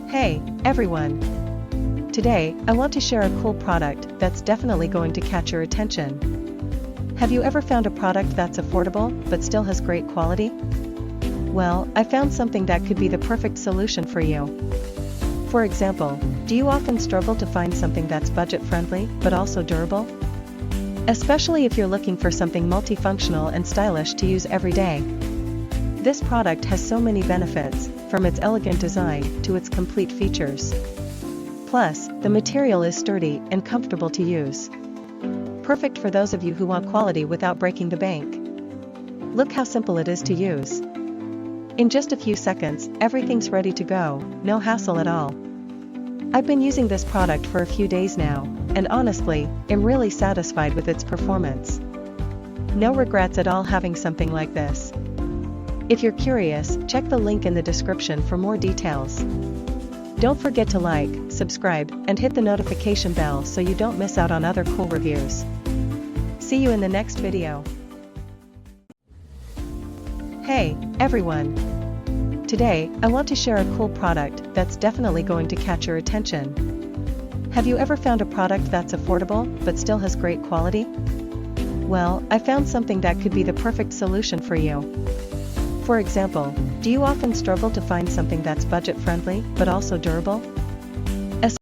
Hey, everyone! Today, I want to share a cool product that's definitely going to catch your attention. Have you ever found a product that's affordable, but still has great quality? Well, I found something that could be the perfect solution for you. For example, do you often struggle to find something that's budget-friendly, but also durable? Especially if you're looking for something multifunctional and stylish to use every day. This product has so many benefits, from its elegant design to its complete features. Plus, the material is sturdy and comfortable to use. Perfect for those of you who want quality without breaking the bank. Look how simple it is to use. In just a few seconds, everything's ready to go, no hassle at all. I've been using this product for a few days now, and honestly, am really satisfied with its performance. No regrets at all having something like this. If you're curious, check the link in the description for more details. Don't forget to like, subscribe, and hit the notification bell so you don't miss out on other cool reviews. See you in the next video. Hey, everyone! Today, I want to share a cool product that's definitely going to catch your attention. Have you ever found a product that's affordable, but still has great quality? Well, I found something that could be the perfect solution for you. For example, do you often struggle to find something that's budget-friendly, but also durable?